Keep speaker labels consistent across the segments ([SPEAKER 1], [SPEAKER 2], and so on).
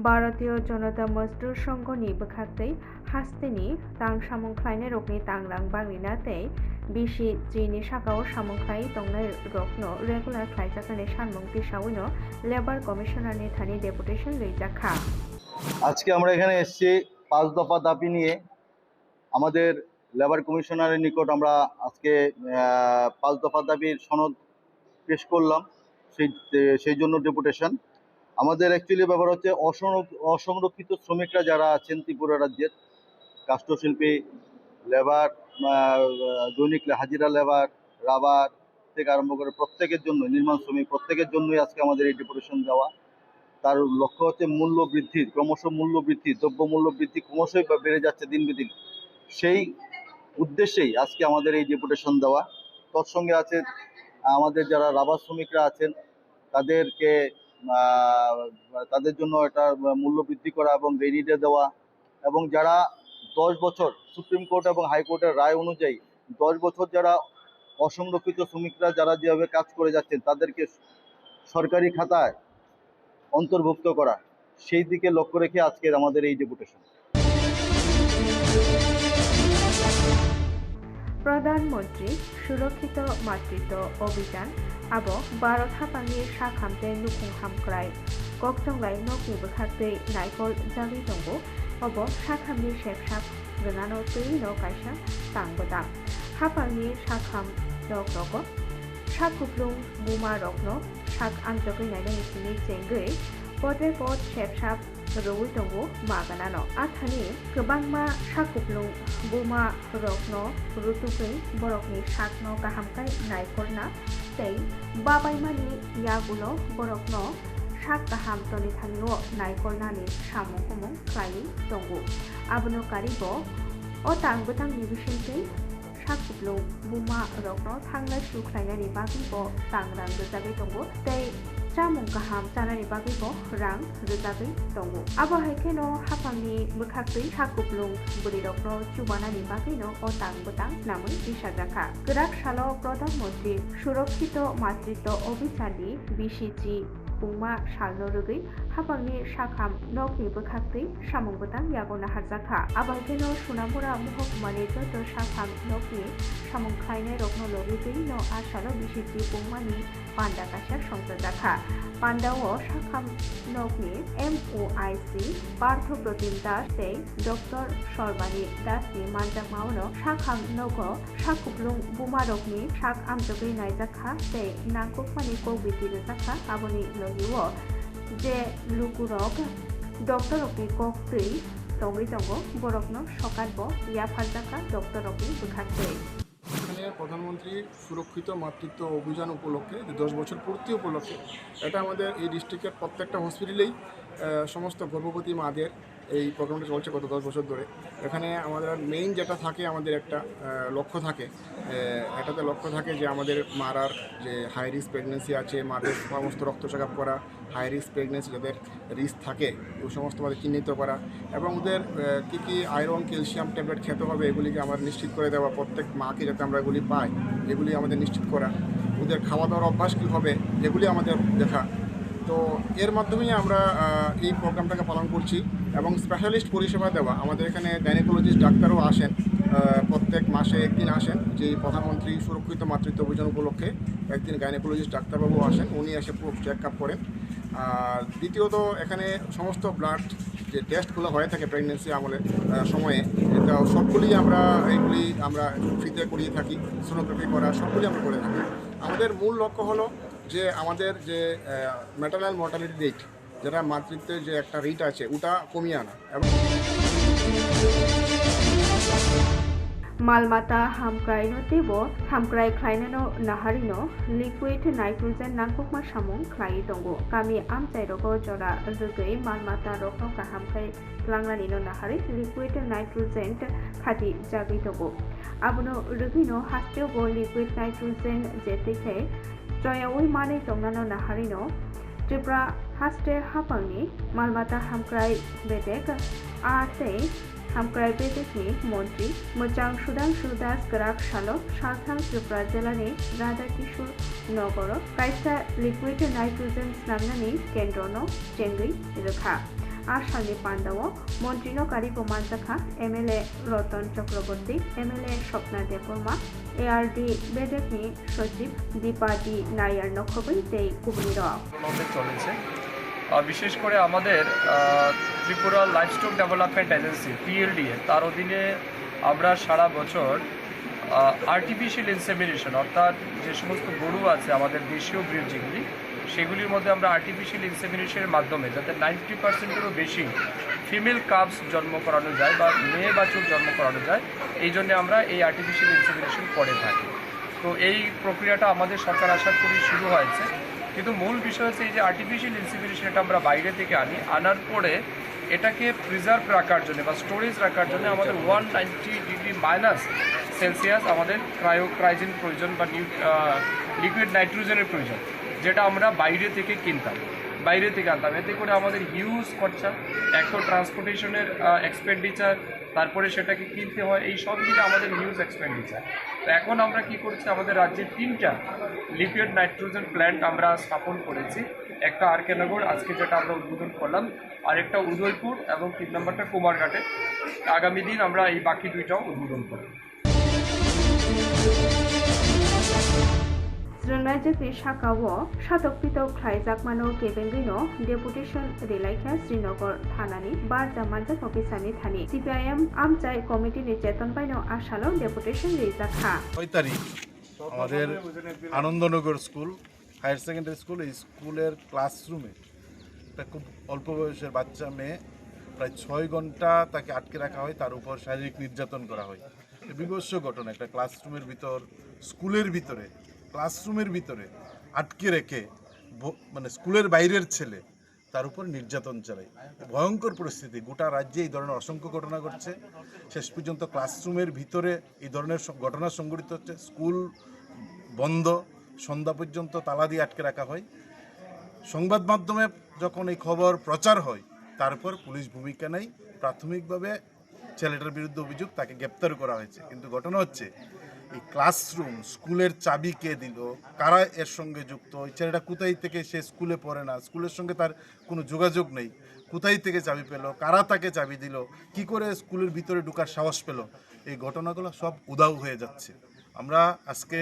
[SPEAKER 1] भारतीय जनता मजदुर संघनि बखाखै हास्तेनि तां सामुंख्लायनाय रकनि तांरां बांग्रिनाथै बिसि जिनि साखाव सामुंख्लाय दंनाय रकनो रेगुलार ख्लायजाखानाय सानमुं पिसावैनो लेबार कमिशनारनि थानि डेपुटेशन लैजाखा।
[SPEAKER 2] আজকে আমরা এখানে এসেছি 5 দফা দাবি নিয়ে। আমাদের লেবার কমিশনারের নিকট আমরা আজকে 5 দফা দাবির সনদ পেশ করলাম। সেই জন্য ডেপুটেশন। আমাদের অ্যাকচুয়ালি ব্যাপার হচ্ছে অসংরক্ষিত শ্রমিকরা যারা আছেন ত্রিপুরা রাজ্যের, কাষ্ঠশিল্পী, লেবার, দৈনিক হাজিরা লেবার, রাবার থেকে আরম্ভ করে প্রত্যেকের জন্য, নির্মাণ শ্রমিক প্রত্যেকের জন্যই আজকে আমাদের এই ডেপুটেশন দেওয়া। তার লক্ষ্য হচ্ছে মূল্য বৃদ্ধির, ক্রমশ মূল্য বৃদ্ধি, দ্রব্য মূল্য বৃদ্ধি ক্রমশই বেড়ে যাচ্ছে দিন বেদিন। সেই উদ্দেশ্যেই আজকে আমাদের এই ডেপুটেশন দেওয়া। তৎসঙ্গে আছে আমাদের যারা রাবার শ্রমিকরা আছেন তাদের জন্য একটা মূল্য বৃদ্ধি করা এবং রেনি ডে দেওয়া, এবং যারা 10 বছর সুপ্রিম কোর্ট এবং হাইকোর্টের রায় অনুযায়ী 10 বছর যারা অসংরক্ষিত শ্রমিকরা যারা যেভাবে কাজ করে যাচ্ছেন তাদেরকে সরকারি খাতায় অন্তর্ভুক্ত করা, সেই দিকে লক্ষ্য রেখে আজকের আমাদের এই ডেপুটেশন।
[SPEAKER 1] प्रधानमंत्री सुरक्षित मातृत्व अभियान अब भारत हाफांनि साखामते लुखुं हामख्राय गक्चंलाय नकनि बखाखै नायखल जागै दंगो अब साखामनि सेबसाब गनानो तै न कायसा तांबोदां हाफांनि साखाम रक रक साकुप्लुं बुमा रकनो साक आमजगै नायनाय निसिनि जेंगै पदे पद सेबसाब रौै दंगो मागानानो आथानि गोबांमा साकुप्लुं बुमा रकनो रुतुकै बरकनि साकनो गाहामखाय नायखलना तै बाबायमानि यागुलो बरकनो साक गाहाम तनि थानिओ नायखलनानि सामुं हमं ख्लायै दंगो आबनो कारिबो अ तांबोतांनि बिसिनसै साकुप्लुं बुमा रकनो थांलाय सुख्लायनायनि बागैबो तांरां रोजाबै दंगो तै सामुं गाहाम जानायनि बागैबो रां रोजाबै दंगो आबहायखेनो हाफांनि बखाखै साकुप्लुं बुरि रकनो चुबानानि बागैनो अ तांबोतां नामै बिसाजाखा गोराक सालो प्रधानमंत्री सुरक्षित मातृत्व अभियाननि बिसिजि बुंमा सालनो रोगै हाफांनि साखाम नकनि बखाखै सामुंबोतां यागनो हारजाखा आबहायखेनो सुनामुरा महकुमानि जत साखाम नकनि सामुंख्लायनाय रकनो लगैगै न आसालो बिसिजि बुंमानि पान्डा कासा संजाजाखा पान्डाओ साखाम नकनि MOIC पार्थ प्रतिम दास तै डक्टर सरबानी दासनि मानजाक मावनो साखाम नगो साकुप्लुं बुमा रकनि साक आमजगै नायजाखा तै नांगौमानि कौबिति रोजाखा आबनि लहिओ जे लुकुरक डक्टर रकनि कक्तै तंगै दंगो बरकनो सकातबो याफारजाखा डक्टर रकनि बखाखै।
[SPEAKER 3] এখানে প্রধানমন্ত্রী সুরক্ষিত মাতৃত্ব অভিযান উপলক্ষে 10 বছর পূর্তি উপলক্ষে এটা আমাদের এই ডিস্ট্রিক্টের প্রত্যেকটা হসপিটালেই সমস্ত গর্ভবতী মাদের এই প্রোগ্রামটা চলছে গত 10 বছর ধরে। এখানে আমাদের মেইন যেটা থাকে, আমাদের একটা লক্ষ্য থাকে, এটাতে লক্ষ্য থাকে যে আমাদের মারার যে হাই রিস্ক প্রেগনেন্সি আছে, মাদের সমস্ত রক্ত চেক আপ করা, হাই রিস্ক প্রেগনেন্সি যাদের রিস্ক থাকে ওই সমস্ত মাদের চিহ্নিত করা, এবং ওদের কী কী আয়রন ক্যালসিয়াম ট্যাবলেট খেতে হবে এগুলিকে আমার নিশ্চিত করে দেওয়া, প্রত্যেক মাকে যাতে আমরা এগুলি পাই এগুলি আমাদের নিশ্চিত করা, ওদের খাওয়া দাওয়ার অভ্যাস কী হবে এগুলি আমাদের দেখা। তো এর মাধ্যমেই আমরা এই প্রোগ্রামটাকে পালন করছি এবং স্পেশালিস্ট পরিষেবা দেওয়া। আমাদের এখানে গাইনোকোলজিস্ট ডাক্তারও আসেন, প্রত্যেক মাসে একদিন আসেন, যে প্রধানমন্ত্রী সুরক্ষিত মাতৃত্ব অভিযান উপলক্ষে একদিন গাইনোকোলজিস্ট ডাক্তারবাবু আসেন, উনি এসে পুরো চেক আপ করেন। আর দ্বিতীয়ত এখানে সমস্ত ব্লাড যে টেস্টগুলো হয়ে থাকে প্রেগনেন্সি আমলে সময়ে, এটা সবগুলি এইগুলি আমরা ফ্রিতে করিয়ে থাকি, সোনোগ্রাফি করা সবগুলি আমরা করে থাকি। আমাদের মূল লক্ষ্য হলো যে আমাদের যে ম্যাটারনাল মর্টালিটি রেট, যেটা মাতৃত্বের যে একটা রেট আছে ওটা কমিয়ে আনা। এবং
[SPEAKER 1] मालमाता हामक्रायनो तेबो हामक्राय ख्लायनो नाहारिनो लिक्विड नाइट्रोजेन नांगौमा सामुं ख्लायै दंगो गामि आमचाइरगो जरा रोगै मालमाता रकनो गाहामखाय लांनानिनो नाहारि लिक्विड नाइट्रोजेन खाति जागै दंगो आबनो रोगैनो हास्टेवबो लिक्विड नाइट्रोजेन जेतैखाय जयावै मानै दंनानो नाहारिनो त्रिपुरा हास्टे हाफांनि मालमाता हामक्राय बेदेक आतै हामक्राय बेदेकनि मन्त्री मोजां सुदांशु दास गोराक सालो साथां त्रिपुरा जिल्लानि राधाकिशोर नगर कायसा लिक्विड नाइट्रोजेन स्नामनानि केन्द्रनो जेंगै रोखा आसामनि पान्डाव मन्त्री नकारि बमानजाखा एमएलए रतन चक्रवर्ती एमएलए स्वप्ना देबबर्मा एआरडि बेडेकनि सचिव दीपा डी नायर नखबै तै कुबुनिरक
[SPEAKER 4] চলেছে বিশেষ করে আমাদের Tripura livestock development agency PLDA তার অধীনে আমরা সারা বছর আর্টিফিশিয়াল ইনসেমিনেশন অর্থাৎ যে সমস্ত গরু আছে আমাদের দেশীয় ব্রিড যেগুলি সেগুলির মধ্যে আমরা আর্টিফিশিয়াল ইনসেমিনেশনের মাধ্যমে যাতে 90%-এরও বেশি ফিমেল কাবস জন্ম করানো যায় বা মেয়ে বাছুর জন্ম করানো যায় এই জন্য আমরা এই আর্টিফিশিয়াল ইনসেমিনেশন করে থাকি। তো এই প্রক্রিয়াটা আমাদের সরকার আসার পরই শুরু হয়েছে, কিন্তু মূল বিষয় হচ্ছে এই যে আর্টিফিশিয়াল ইনসেমিনেশন এটা আমরা বাইরে থেকে আনার পরে এটাকে প্রিজার্ভ রাখার জন্য বা স্টোরেজ রাখার জন্য আমাদের 190°- আমাদের ক্রায়োক্রাইজিন প্রয়োজন বা লিকুইড নাইট্রোজেনের প্রয়োজন, যেটা আমরা বাইরে থেকে আনতাম। এতে করে আমাদের হিউজ খরচা, এক তো ট্রান্সপোর্টেশনের এক্সপেন্ডিচার, তারপরে সেটাকে কিনতে হয়, এই সব মিলে আমাদের হিউজ এক্সপেন্ডিচার। তো এখন আমরা কি করছি, আমাদের রাজ্যে 3টা লিকুইড নাইট্রোজেন প্ল্যান্ট আমরা স্থাপন করেছি। একটা RK নগর আজকে যেটা আমরা উদ্বোধন করলাম, আরেকটা উদয়পুর এবং 3 নম্বরটা কুমারঘাটে। আগামী দিন আমরা এই বাকি 2টাও উদ্বোধন করব।
[SPEAKER 1] Srinajakri Shakawo, Shatokpito Klaijakmano Kevengino, Deputation Relaika Srinagar Thanani, Barda Manjak Ofisani Thani, CPIM Amchai Committee Nichetan Baino Ashalo, Deputation Rizakha.
[SPEAKER 5] 6 তারিখ আমাদের Anandnagar school higher secondary school, এই স্কুলের ক্লাসরুমে একটা খুব অল্প বয়সের বাচ্চা মেয়ে প্রায় 6 ঘন্টা তাকে আটকে রাখা হয়, তার উপর শারীরিক নির্যাতন করা হয়। বিভৎস ঘটনা, একটা ক্লাসরুমের ভিতর, স্কুলের ভিতরে, ক্লাসরুমের ভিতরে আটকে রেখে মানে স্কুলের বাইরের ছেলে তার উপর নির্যাতন চালায়। ভয়ঙ্কর পরিস্থিতি, গোটা রাজ্যে এই ধরনের অসংখ্য ঘটনা ঘটছে। শেষ পর্যন্ত ক্লাসরুমের ভিতরে এই ধরনের ঘটনা সংঘটিত হচ্ছে, স্কুল বন্ধ, সন্ধ্যা পর্যন্ত তালা দিয়ে আটকে রাখা হয়। সংবাদ মাধ্যমে যখন এই খবর প্রচার হয়, তারপর পুলিশ ভূমিকা নেই। প্রাথমিকভাবে ছেলেটার বিরুদ্ধে অভিযোগ, তাকে গ্রেপ্তার করা হয়েছে। কিন্তু ঘটনা হচ্ছে এই ক্লাসরুম, স্কুলের চাবি কে দিল, কারা এর সঙ্গে যুক্ত, ওই ছেলেটা কোথায় থেকে, সে স্কুলে পড়ে না, স্কুলের সঙ্গে তার কোনো যোগাযোগ নেই, কোথায় থেকে চাবি পেল, কারা তাকে চাবি দিল, কি করে স্কুলের ভিতরে ঢোকার সাহস পেল, এই ঘটনাগুলো সব উধাও হয়ে যাচ্ছে। আমরা আজকে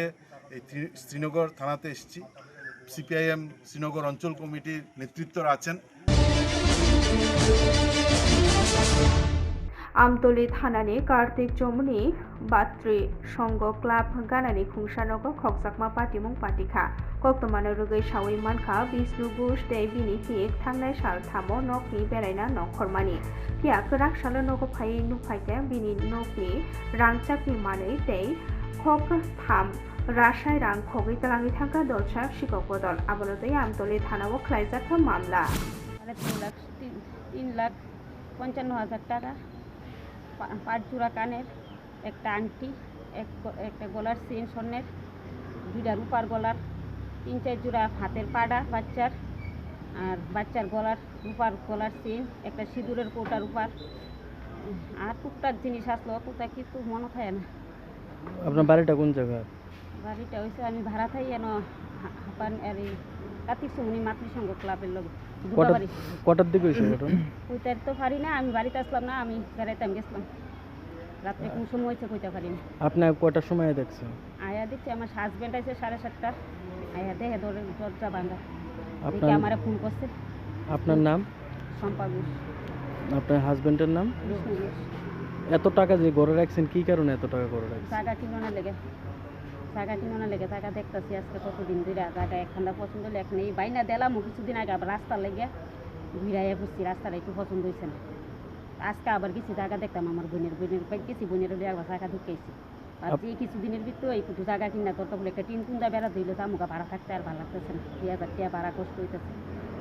[SPEAKER 5] এই শ্রীনগর থানাতে এসেছি, CPIM শ্রীনগর অঞ্চল কমিটির নেতৃত্বরা আছেন।
[SPEAKER 1] Amtoli Thanani Kartik Chomni Batri Songo Club Ganani Khungsanogo Khoksakma Patimung Patika Koktomano Rugai Shawi Manka Bisnu Bush Devini Hik Tangnai Shal Thamo Nokni Beraina Nokormani Kia Kurak Shala Nogo Pai Nupaita Bini Nokni Rangchakni Mane Day Kok Tham Rashai Rang Kogi Talangi Tanka Dolcha Shikopodol Abolote Amtoli Thanawo Klaizaka Mamla
[SPEAKER 6] 3,55,000 টাকা, 5 জোড়া কানের, একটা আংটি, একটা গলার chain স্বর্ণের, 2টা রূপার গলার, 3-4 জোড়া হাতের পাড়া বাচ্চার, আর বাচ্চার গলার রূপার গলার চেন, একটা সিঁদুরের কৌটা রূপার, আর টুকটাক জিনিস আসলো, কোথায় কিন্তু মনে থাকে না।
[SPEAKER 7] আপনার বাড়িটা কোন জায়গায়?
[SPEAKER 6] বাড়িটা হয়েছে আমি ভাড়া থাকি এন হাপান আর এই কার্তিক সমনি মাতৃসংঘ ক্লাবের লোক।
[SPEAKER 7] কটার দিকে হয়েছে ঘটনা?
[SPEAKER 6] কইতে তো পারি না, আমি বাড়িতে আসলাম না, আমি বেড়াইতে গেছিলাম, রাত্রে কোন সময় হয়েছে কইতে পারি না।
[SPEAKER 7] আপনার কটার সময় দেখছেন?
[SPEAKER 6] আয়া দেখছি আমার হাজব্যান্ড আছে 7:30টা, আয়া দেখে দরজা ভাঙা,
[SPEAKER 7] আপনার
[SPEAKER 6] আমার ফোন করছে।
[SPEAKER 7] আপনার নাম?
[SPEAKER 6] শম্পা ঘোষ।
[SPEAKER 7] আপনার হাজব্যান্ডের নাম?
[SPEAKER 6] বিষ্ণু ঘোষ।
[SPEAKER 7] এত টাকা যে ঘরে রাখছেন, কি কারণে এত টাকা ঘরে রাখছেন?
[SPEAKER 6] জায়গা কিনোনা লেগে জায়গা দেখতেছি আজকে কতদিন ধরে, জায়গা একখানা পছন্দ হলে এখন এই বাইনা দিলাম কিছুদিন আগে, আবার রাস্তার লেগে ঘুরাইয়া পড়ছি, রাস্তাটা একটু পছন্দ হয়েছে না। আজকে আবার গেছি জায়গা দেখতাম, আমার বোনের বাইক গেছি, বোনের হলে একবার জায়গা ঢুকেছি। আর এই কিছুদিনের ভিতরে একটু জায়গা কিনা করতে বলে একটা টিন কুন্দা বেড়া দিল, আমুকা ভাড়া থাকতে আর ভালো লাগতেছে না, 2,000 টাকা ভাড়া কষ্ট হইতেছে,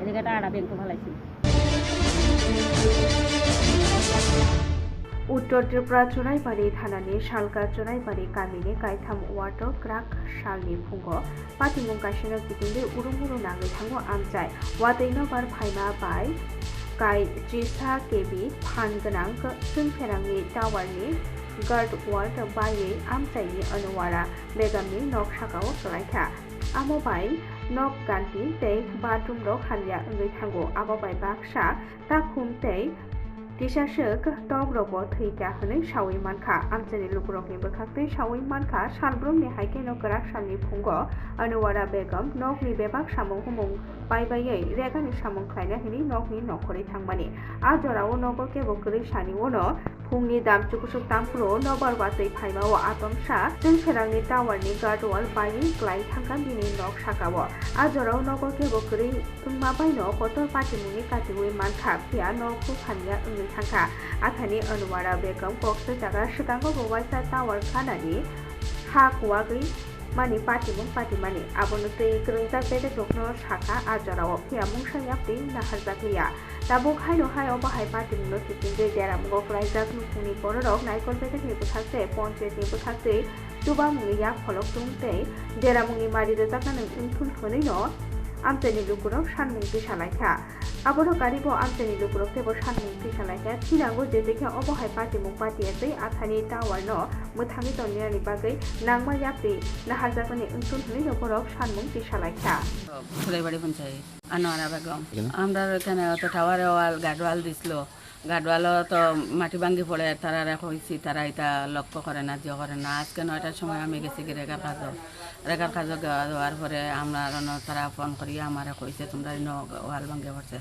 [SPEAKER 6] এদিকে টাকা ব্যাংক ভালাইছি।
[SPEAKER 1] উত্তর ত্রিপুরা চুনাইবাড়ি থানানি শালকা চুনাইবাড়ি গামিনি কাইথাম ওয়াটো ক্রাক শালনি ফুঙ্গ পাতিমুং কাশিনো কিতিंदे उरुमुरु नाङै थाङो आमचाय वादैनो बार फाइमा बाय काई जिसा केबि फान गोनां सोंफेरांनि टावारनि गार्ड वार्ड बायै आमचायनि अनुवारा बेगामनि नकशागाव सरायखा आमो bye nok ganti tei bathroom rok hanya ongoi thango abo bai baksa ta khum tei tisasuk tok robo thika hwnoi sawi mankha amchani lukurokni bwkhaktwi sawi mankha salbrumni haike nokrak salni phungo anuwara begum nokni bebak samung humung baibai regani samung khlaina hini nokni nokhori thangmani a jorao nogor kebo kwrwi sani uno phungni dam chukusuk tampro nobar batui phaimao atomsa jengferangni towerni guardwall baiwi klai thangkan bini nok sakao a jorao nogor kebo kwrwi tungma baino kotor patimuni katiwi mankha pia nokku khania ongoi thangkha athani anuwara begum kokse jaga sikango bowaisa tower khanani ha kuwagwi mani patimani abono tei krungjak bede jokno saka a jorao pia mungsa yapti naharjakliya tabuk haino hayo bahai patimuno tipinde deramgo klaijak nukuni bororok naikol bede ni buthakte ponchayat ni buthakte tubamuni yak pholok tungtei deramuni mari rejakna nungthun thonei no amchani lukurok sanmung tisalaikha aboro garibo amchani lukurok tebo sanmung tisalaikha thinago je dekhe obahai patimung patiatei athani tower no muthangi tonniani bagai nangma yapti naharjakani unthun thonei no borok sanmung tisalaikha
[SPEAKER 6] Phulaibari panchayat Anowara Begum আমরা এখানে তো টাওয়ারে ওয়াল guard wall দিছিল গার্ডওয়ালও তো মাটি ভাঙ্গি পড়ে তারা কইছি তারা এটা লক্ষ্য করে না যে করে না আজকে 9টার সময় আমি গেছি রেগার কাজ দেওয়ার পরে আমরা তারা ফোন করি আমার কইছে তোমরা ওয়াল ভাঙ্গিয়া পড়ছে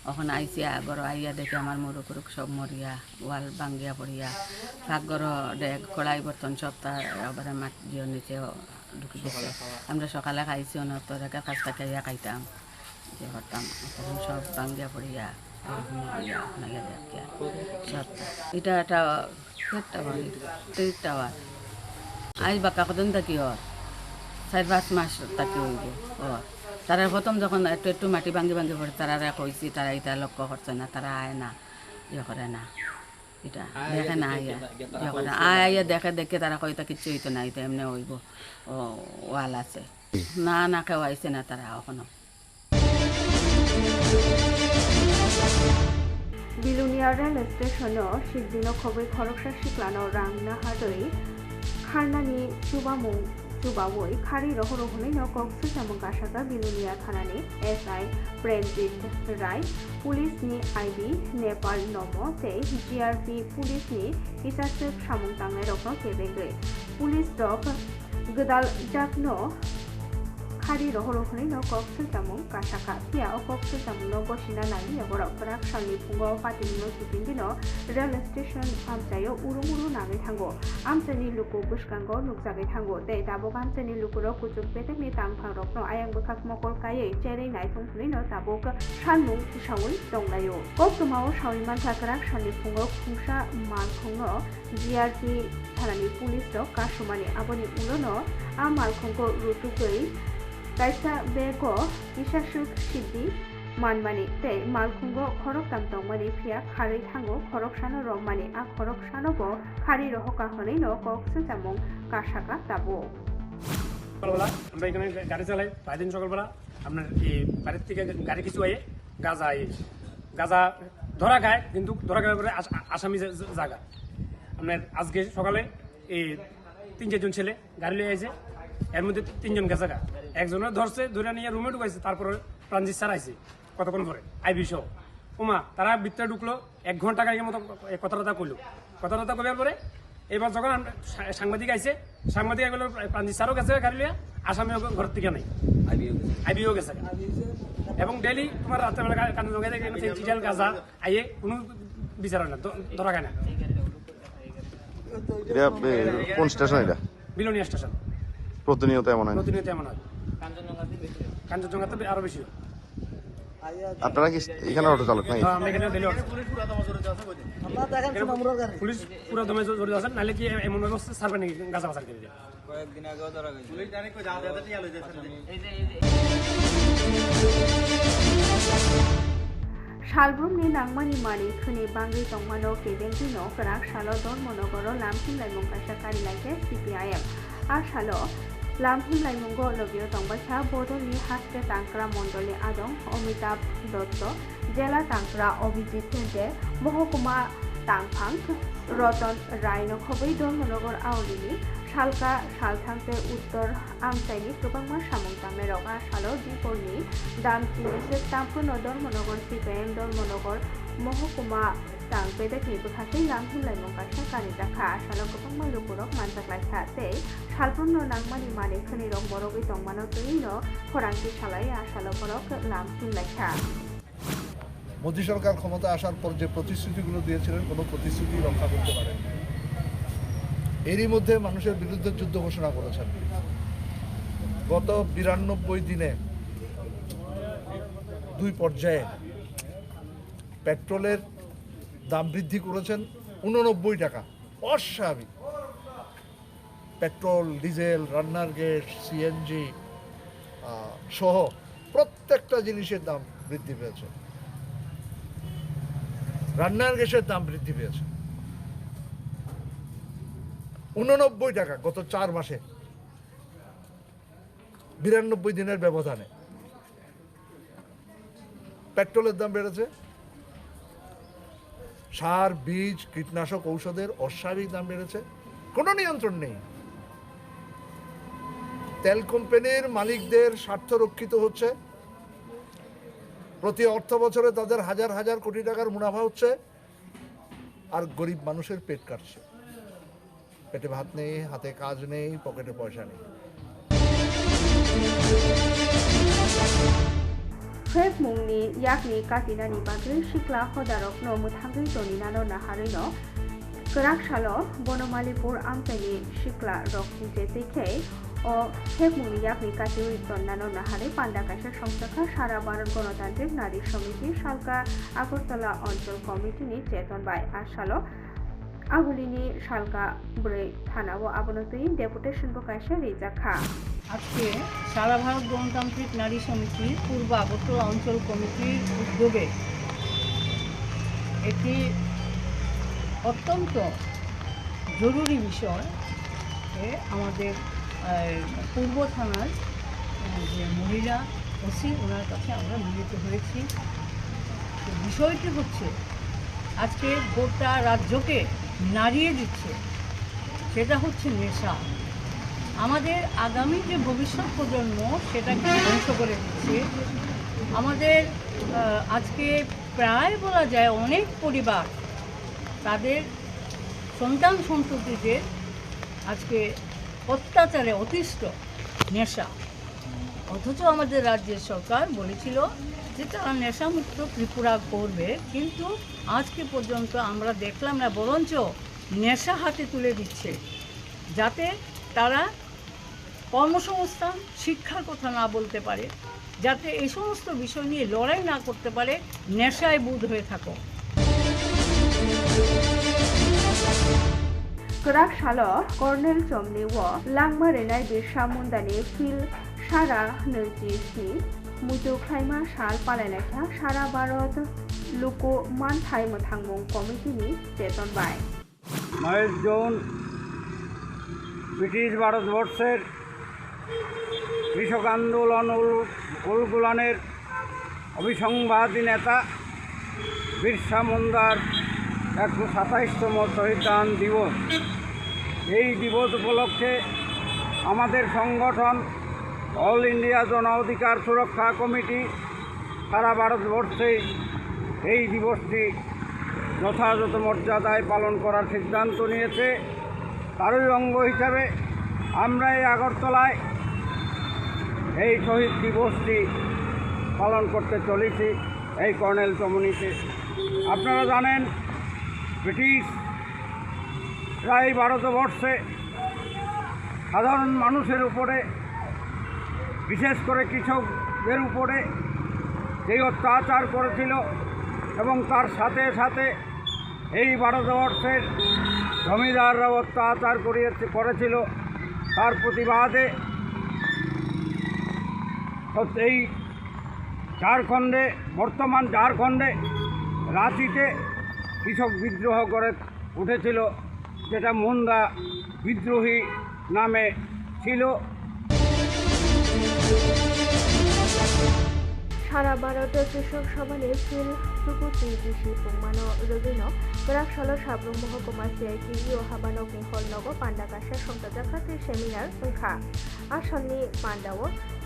[SPEAKER 6] ওখানে আইসি আগর আইয়া দেখে আমার মুরুকুরুক সব মরিয়া ওয়াল ভাঙ্গিয়া পড়িয়া ফাঁকগর ডেক কড়াই বর্তন সব তার আবার মাটির নিচে ঢুকে গেছে আমরা সকালে খাইছি তো রেগার কাজটা খাইয়া খাইতাম যে করতাম তখন সব ভাঙ্গিয়া পড়িয়া এটা একটা টাওয়ার আজ বাক্কা কতদিন থাকি ওর 4-5 মাস থাকি হইব ও তারা প্রথম যখন একটু মাটি ভাঙ্গি পড়ে তারা কইছি তারা এটা লক্ষ্য করছে না তারা আয় না ইয়ে করে না এটা দেখে না আইয়া ইয়ে করে আইয়া দেখে তারা কইতা কিচ্ছু হইতো না এটা এমনি হইব ও ওয়াল আছে না কেউ আইছে না তারা এখনো
[SPEAKER 1] বিলুনিয়া রেল স্টেশনও সিদ্দিনো খবৈ খরকসা সিক্লানো রাংনা হাদৈ खारनानि चुबावै खारि रहरहनै नकक्सु सामung गासागा बिलुनिया थानानि एसआई प्रेमजित राय पुलिसनि आईबी नेपाल नमो तै जीआरपी पुलिसनि किसासुक सामung तांनाय रखनो केबेगै पुलिस रक गदाल जाकनो खारि रहरहनै नकक्सु सामung गासागा पिया अकक्सु सामung नगसिना नानि एबरक फराक सालनि फुंगाव पातिनो सुपिंदिनो रेल स्टेशन आमचायो उरुमुरु नाङै थांगो आमचानि लुकु बुसकांगो नुकजागै थांगो तै दाबो आमचानि लुकुरो कुचुक बेटेकनि तांफां रखनो आयां बखाक मकल कायै चेरै नायथंथुनैनो दाबोक सानमुं सावै दंलायो कक्तमाव सावैमान थाकराक सालनि फुंगाव खुंसा मालखंनो जीआरपी थानानि पुलिस रक कासुमानि आबनि उलोनो आ मालखंखौ रुटुगै kaisa bego isasuk siddi manmani tei malkhungo khorok tamtongmani phia kharui thango khorok sano romani a khorok sano bo khari rohoka honei no koksu samung kasaka tabo
[SPEAKER 8] সকালবেলা আমরা এখানে গাড়ি চালাই প্রায় দিন সকালবেলা আপনার এই বাড়ির থেকে গাড়ি কিছু আইয়ে গাঁজা ধরা খায় কিন্তু ধরা খাওয়ার পরে আসামি জায়গা আপনার আজকে সকালে এই 3-4 জন ছেলে গাড়ি লিয়ে আইছে এর মধ্যে 3 জন গেছে একজনের ধরছে ধরে নিয়ে রুমে ঢুকাইছে তারপরে ট্রানজিট স্যার আইছে কতক্ষণ পরে আইবি সহ ওমা তারা ভিতরে ঢুকলো 1 ঘন্টা গাড়ির মতো কথাটা কইলো কইবার পরে এবার যখন সাংবাদিক আইছে সাংবাদিক এগুলো ট্রানজিট স্যারও গেছে গাড়ি লিয়ে আসামিও ঘর থেকে নাই আইবিও গেছে এবং ডেলি তোমার রাত্রেবেলা কান্দ জোগাই দেখে চিজাল গাজা আইয়ে কোনো বিচার হয় না ধরা খায় না
[SPEAKER 9] কোন স্টেশন এটা
[SPEAKER 8] বিলোনিয়া স্টেশন
[SPEAKER 9] প্রতিনিয়ত এমন হয়
[SPEAKER 8] কাঞ্চনজঙ্ঘাতে আরো বেশি
[SPEAKER 9] আপনারা কি এখানে অটো চালক নাই
[SPEAKER 8] পুলিশ পুরো দমে জড়িত আছেন নাহলে কি এমন ব্যবস্থা সার্ভে নাকি গাছা বাজার করে
[SPEAKER 10] কয়েকদিন আগেও ধরা গেছে পুলিশ জানে কই যাও যাতে টিয়া লইছে
[SPEAKER 1] Salbrumni nangmani mani khuni bangi tongmano kebengti no krak salo donmonogoro lamphim laimung kaisa karilake CPIM a salo lamphim laimungo logio tongbacha bodolni haste tangkra mondoli adong Amitabh Dotto jela tangkra Abhijit Tende mohokuma tangphang Roton Rai no khobei donmonogor aulini salka salthangte uttor amchaini tubangma samung tamne roga salo diporni dam tinise tampuno dormonogor CPM dormonogor mohokuma tang bedek ni bukhate lamhimlai mongkasha kani dakha salo tubangma lukurok manjaklai khate salpunno nangmani mane khani rok borogi tongmano tuino khorangti salai asalo borok lamhimlai kha
[SPEAKER 5] Modi সরকার ক্ষমতা আসার পর যে প্রতিশ্রুতিগুলো দিয়েছিলেন কোনো প্রতিশ্রুতি রক্ষা করতে পারেন। এরই মধ্যে মানুষের বিরুদ্ধে যুদ্ধ ঘোষণা করেছেন। গত 92 দিনে 2 পর্যায়ে পেট্রোলের দাম বৃদ্ধি করেছেন 89 টাকা। অস্বাভাবিক। পেট্রোল, ডিজেল, রান্নার গ্যাস, সিএনজি সহ প্রত্যেকটা জিনিসের দাম বৃদ্ধি পেয়েছে। রান্নার গ্যাসের দাম বৃদ্ধি পেয়েছে 89 টাকা গত 4 মাসে 92 দিনের ব্যবধানে। পেট্রোলের দাম বেড়েছে, সার, বীজ, কীটনাশক, ঔষধের অস্বাভাবিক দাম বেড়েছে, কোনো নিয়ন্ত্রণ নেই। তেল কোম্পানির মালিকদের স্বার্থ রক্ষিত হচ্ছে, প্রতি অর্থ বছরে তাদের হাজার হাজার কোটি টাকার মুনাফা হচ্ছে, আর গরিব মানুষের পেট কাটছে। পেটে ভাত নেই, হাতে কাজ নেই, পকেটে পয়সা নেই।
[SPEAKER 1] Feb mungni yakni katinani bagri shikla hodarokno muthangri toninano naharino Kerak salo Bonomalipur amtani shikla rokni jeteke ও ফেকমুনি yakni কাটিউরি তন্নানো নাহারে পান্ডাকাশের সংসখা সারা ভারত গণতান্ত্রিক নারী সমিতি সালকা আগরতলা অঞ্চল কমিটিনি চেতন বাই আসালো আগুলিনি সালকা ব্রে থানা ও আবনতই ডেপুটেশন বকাশে রিজাখা
[SPEAKER 11] আজকে সারা ভারত গণতান্ত্রিক নারী সমিতি পূর্ব আগরতলা অঞ্চল কমিটির উদ্যোগে একটি অত্যন্ত জরুরি বিষয় আমাদের পূর্ব থানার যে মহিলা ওসি ওনার কাছে আমরা মিলিত হয়েছি। বিষয়টি হচ্ছে আজকে গোটা রাজ্যকে নাড়িয়ে দিচ্ছে, সেটা হচ্ছে নেশা। আমাদের আগামী যে ভবিষ্যৎ প্রজন্ম সেটাকে ধ্বংস করে দিচ্ছে। আমাদের আজকে প্রায় বলা যায় অনেক পরিবার তাদের সন্তান সন্ততিদের আজকে অত্যাচারে অতিষ্ঠ নেশা, অথচ আমাদের রাজ্যের সরকার বলেছিল যে তারা নেশামুক্ত ত্রিপুরা করবে, কিন্তু আজকে পর্যন্ত আমরা দেখলাম না, বরঞ্চ নেশা হাতে তুলে দিচ্ছে, যাতে তারা কর্মসংস্থান শিক্ষার কথা না বলতে পারে, যাতে এই সমস্ত বিষয় নিয়ে লড়াই না করতে পারে, নেশায় বুঁদ হয়ে থাকো।
[SPEAKER 1] Kerak salo Cornel Chomni wo langma renai birsa mundani fil sara nirjisni muju khaima sal palainakha sara bharot luko manthai mothangmung committee cheton bai
[SPEAKER 12] 9 June British ভারতবর্ষের কৃষক আন্দোলন উলগুলানের অভিসংবাদী নেতা বিরসা মুন্ডার 127তম শহীদদান দিবস। এই দিবস উপলক্ষে আমাদের সংগঠন অল ইন্ডিয়া জন অধিকার সুরক্ষা কমিটি সারা ভারতবর্ষে এই দিবসটি যথাযথ মর্যাদায় পালন করার সিদ্ধান্ত নিয়েছে। তারই অঙ্গ হিসাবে আমরা এই আগরতলায় এই শহীদ দিবসটি পালন করতে চলেছি এই কর্নেল চমনিতে। আপনারা জানেন ব্রিটিশরা এই ভারতবর্ষে সাধারণ মানুষের উপরে, বিশেষ করে কৃষকদের উপরে যেই অত্যাচার করেছিল এবং তার সাথে সাথে এই ভারতবর্ষের জমিদাররা অত্যাচার করেছিল, তার প্রতিবাদে এই ঝাড়খণ্ডে, বর্তমান ঝাড়খণ্ডে রাঁচিতে কৃষক বিদ্রোহ করে উঠেছিল, যেটা মুন্ডা বিদ্রোহী নামে ছিল।
[SPEAKER 1] সারা ভারত কৃষক সভানে সিল সুকুতি বিশি পুংমানো রবিনো গরাকশাল সাব্রুম महकुमा CIT ইউ হাবানো কিহল নগ পান্ডাকাশা সংতাজাখাতে সেমিনার ওंखा आसामनि पान्डाव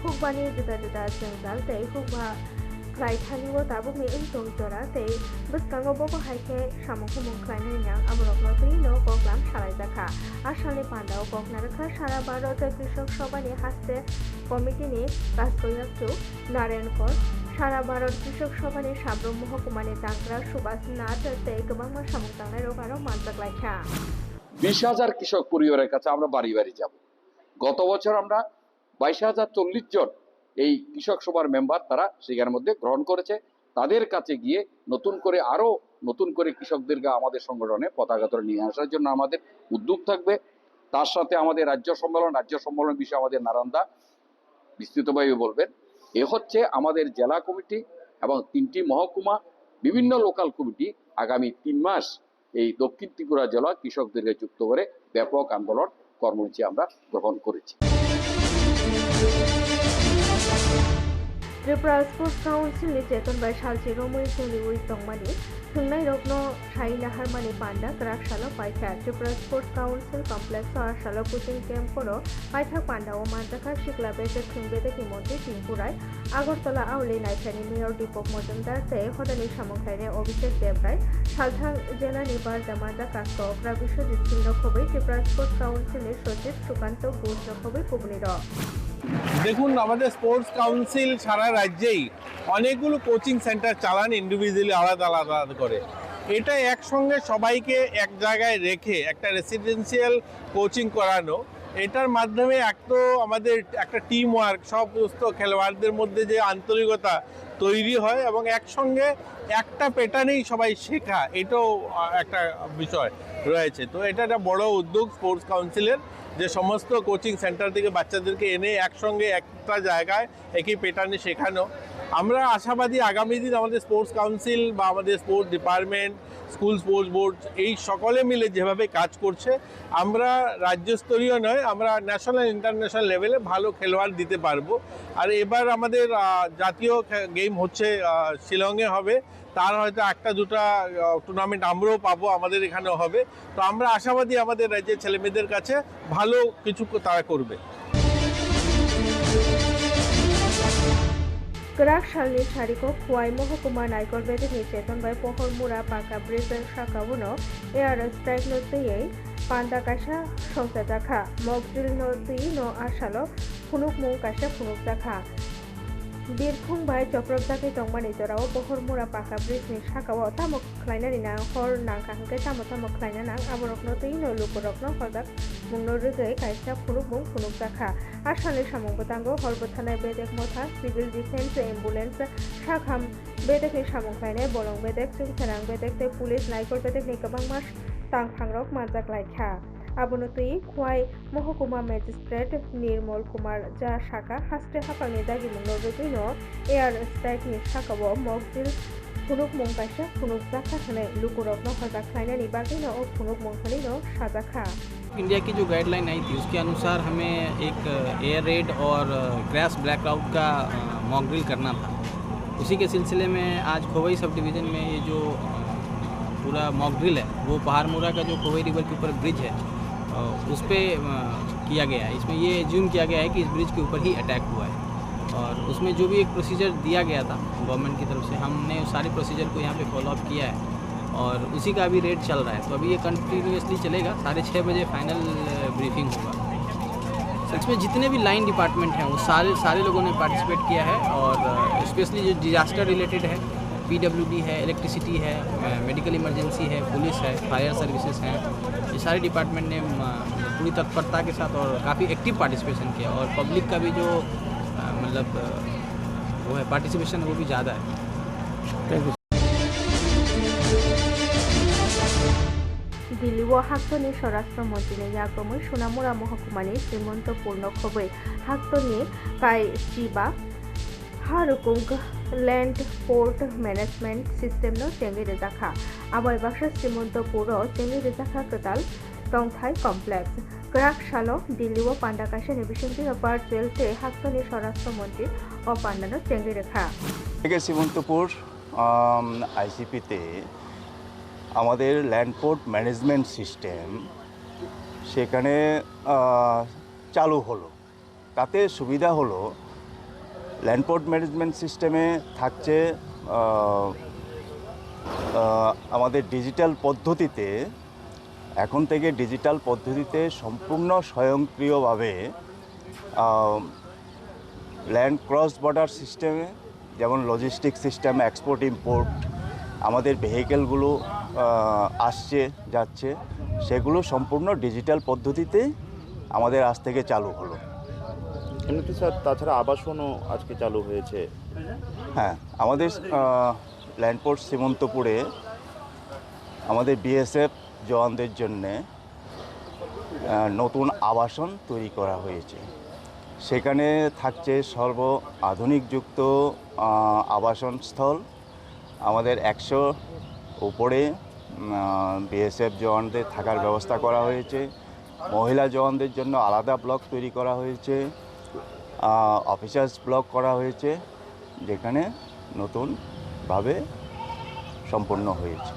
[SPEAKER 1] हुकबानि जुदा जुदा जोंजाल तै हुकबा Klaithaniwo tabukni untung jora tei bwskango bobo haike samungkhumung khlainai nang aborokno twino koklam salaijaka Asamni Pandao koknarkha sara Bharat Krishok Sabhani haste komitini Kastoyakchu Narayankor সারা ভারত কৃষক সভানি সাব্রুম महकुमानि दांग्रा सुभाष नाथ तै गोबांमा सामुं दांनाय रगारो मानजाग्लायखा
[SPEAKER 13] 20,000 কৃষক পরিবারের কাছে আমরা বাড়ি বাড়ি যাব। গত বছর আমরা 22,040 জন এই কৃষক সভার মেম্বার তারা সেখানের মধ্যে গ্রহণ করেছে। তাদের কাছে গিয়ে নতুন করে কৃষকদেরকে আমাদের সংগঠনে পতাকা ধরে নিয়ে আসার জন্য আমাদের উদ্যোগ থাকবে। তার সাথে আমাদের রাজ্য সম্মেলন বিষয়ে আমাদের নারায়ণদা বিস্তৃতভাবে বলবেন। এ হচ্ছে আমাদের জেলা কমিটি এবং 3টি মহকুমা বিভিন্ন লোকাল কমিটি আগামী 3 মাস এই দক্ষিণ ত্রিপুরা জেলা কৃষকদেরকে যুক্ত করে ব্যাপক আন্দোলন কর্মসূচি আমরা গ্রহণ করেছি।
[SPEAKER 1] त्रिपुरा स्पोर्ट्स काउंसिल नि चेतन बाय सालची रोमई सोलिउइ तंगमानि थुंनाय रत्न साई नाहारमानि पांडा ग्राकशाला पाइथा त्रिपुरा स्पोर्ट्स काउंसिल कमप्लेक्स आशाला कोचिंग कैंप करो पाइथा पांडाओ मानजाखा शिकला बेसे खुंबेदे किमन्त्रि तिंपुराय আগরতলা আউলি नायफानि मेयर दीपक मजुमदार ते हदानि सामंथायनि अभिषेक देवराय सालथां जिल्लानि बारजामाजा कास्क'ग्रा बिश्वजित सिंह खबै त्रिपुरा स्पोर्ट्स काउंसिलनि सचिव सुकाন্ত ঘোষ खबै कुबनिर
[SPEAKER 14] দেখুন আমাদের স্পোর্টস কাউন্সিল সারা রাজ্যেই অনেকগুলো কোচিং সেন্টার চালান ইন্ডিভিজুয়ালি আলাদা আলাদা করে। এটা একসঙ্গে সবাইকে এক জায়গায় রেখে একটা রেসিডেন্সিয়াল কোচিং করানো, এটার মাধ্যমে আমাদের একটা টিম ওয়ার্ক সমস্ত খেলোয়াড়দের মধ্যে যে আন্তরিকতা তৈরি হয় এবং একসঙ্গে একটা প্যাটার্নেই সবাই শেখা, এটাও একটা বিষয় রয়েছে। তো এটা একটা বড় উদ্যোগ স্পোর্টস কাউন্সিলের, যে সমস্ত কোচিং সেন্টার থেকে বাচ্চাদেরকে এনে একসঙ্গে একটা জায়গায় একই প্যাটার্নে শেখানো। আমরা আশাবাদী আগামী দিন আমাদের স্পোর্টস কাউন্সিল বা আমাদের sports department, school sports board এই সকলে মিলে যেভাবে কাজ করছে, আমরা রাজ্যস্তরীয় নয়, আমরা ন্যাশনাল ইন্টারন্যাশনাল লেভেলে ভালো খেলোয়াড় দিতে পারবো। আর এবার আমাদের জাতীয় গেম হচ্ছে শিলংয়ে হবে, তার হয়তো একটা দুটা টুর্নামেন্ট আমরাও পাবো, আমাদের এখানেও হবে। তো আমরা আশাবাদী আমাদের রাজ্যের ছেলেমেয়েদের কাছে ভালো কিছু তারা করবে।
[SPEAKER 1] ग्राकशालनि सारिखौ खुवाई महकुमा नायकर बेदिनि चेतन बाय पहर मुरा पाका ब्रिज शाखावनो एयार स्ट्राइक नो तयै पांडा काशा संसाजाखा मगजिल नो तै नो आशालो फुनुक मुं काशा फुनुक जाखा बिरखुं बाय चक्रबजाखै तंमानि जराव पहर मुरा पाका ब्रिजनि शाखाव तामक ख्लायनानि नां हर नांखांखे तामक ख्लायना नां आबरकनो तै नो लुकरकनो हरदाक मुंनो रुगै कायसा फुनुक मुं फुनुक जाखा आसामनि सामंबोतांगो हरबोथानाय बेदेक मथा सिभिल डिफेन्स एम्बुलेन्स शाखाम बेदेकनि सामंख्लायनाय बलं बेदेक जोंथारां बेदेक ते पुलिस नायकर बेदेकनि गोबां मास तांखांरक मानजाग्लायखा आबनतुई खुवाई महकुमा मेजिस्ट्रेट निर्मल कुमार जा शाखा हास्टे हापांनि दागि मुंनो रुगैनो एयार स्ट्राइकनि शाखाव मगजिल फुनुक मुं कायसा फुनुक जाखा होनाय लुकुरकनो हरजाख्लायनायनि बागैनो फुनुक मुंखौनो साजाखा।
[SPEAKER 15] इंडिया की जो गाइडलाइन आई थी उसके अनुसार हमें एक एयर रेड और ग्रास ब्लैकआउट का मॉक ड्रिल करना था। उसी के सिलसिले में आज खोवई सब डिवीज़न में ये जो पूरा मॉक ड्रिल है वो पहाड़मुरा का जो खोवई रिवर के ऊपर ब्रिज है उस पर किया गया है। इसमें ये एज्यूम किया गया है कि इस ब्रिज के ऊपर ही अटैक हुआ है और उसमें जो भी एक प्रोसीजर दिया गया था गवर्नमेंट की तरफ से, हमने उस सारे प्रोसीजर को यहाँ पे फॉलोअप किया है और उसी का अभी रेड चल रहा है। तो अभी ये कंटिन्यूसली चलेगा, 6:30 बजे फाइनल ब्रीफिंग होगा। इसमें जितने भी लाइन डिपार्टमेंट हैं वो सारे लोगों ने पार्टिसिपेट किया है और स्पेशली जो डिजास्टर रिलेटेड है, PWD है, इलेक्ट्रिसिटी है, मेडिकल इमरजेंसी है, पुलिस है, फायर सर्विसेज हैं, ये सारे डिपार्टमेंट ने पूरी तत्परता के साथ और काफ़ी एक्टिव पार्टिसिपेशन किया और पब्लिक का भी जो मतलब वो है पार्टिसिपेशन वो भी ज़्यादा है। Thank you.
[SPEAKER 1] दिल्ली हाक्तनि स्वराष्ट्र मन्त्री याग्रमै सोनामुरा महकुमानि श्रीमंत पूर्ण खबै हाक्तनि काई चिबा हारुकुंग लैंड पोर्ट मैनेजमेंट सिस्टम नो चेंगि रेजाखा आबाय बाक्सा श्रीमंत पुर चेंगि रेजाखा कताल तंथाय कमप्लेक्स 그락샬로 딜리워 판다카시네 비신지가 바르젤테 학선의 স্বরাষ্ট্রমন্ত্রী ও পান্নানো চেঙ্গি রেখা
[SPEAKER 2] থেকে সীমন্তপুর আইসিপিতে আমাদের ল্যান্ডপোর্ট ম্যানেজমেন্ট সিস্টেম সেখানে চালু হলো। তাতে সুবিধা হলো ল্যান্ডপোর্ট ম্যানেজমেন্ট সিস্টেমে থাকছে আমাদের ডিজিটাল পদ্ধতিতে, এখন থেকে ডিজিটাল পদ্ধতিতে সম্পূর্ণ স্বয়ংক্রিয়ভাবে ল্যান্ড ক্রস বর্ডার সিস্টেমে, যেমন লজিস্টিক সিস্টেম, এক্সপোর্ট ইম্পোর্ট, আমাদের ভেহিকেলগুলো আসছে যাচ্ছে, সেগুলো সম্পূর্ণ ডিজিটাল পদ্ধতিতে আমাদের আজ থেকে চালু হলো।
[SPEAKER 9] এমনিতে স্যার তাছাড়া আবাসনও আজকে চালু হয়েছে।
[SPEAKER 2] হ্যাঁ, আমাদের ল্যান্ডপোর্ট সীমন্তপুরে আমাদের বিএসএফ জওয়ানদের জন্যে নতুন আবাসন তৈরি করা হয়েছে। সেখানে থাকছে সর্ব আধুনিকযুক্ত আবাসন স্থল। আমাদের 100 উপরে বিএসএফ জওয়ানদের থাকার ব্যবস্থা করা হয়েছে। মহিলা জওয়ানদের জন্য আলাদা ব্লক তৈরি করা হয়েছে, অফিসার্স ব্লক করা হয়েছে, যেখানে নতুনভাবে সম্পন্ন হয়েছে।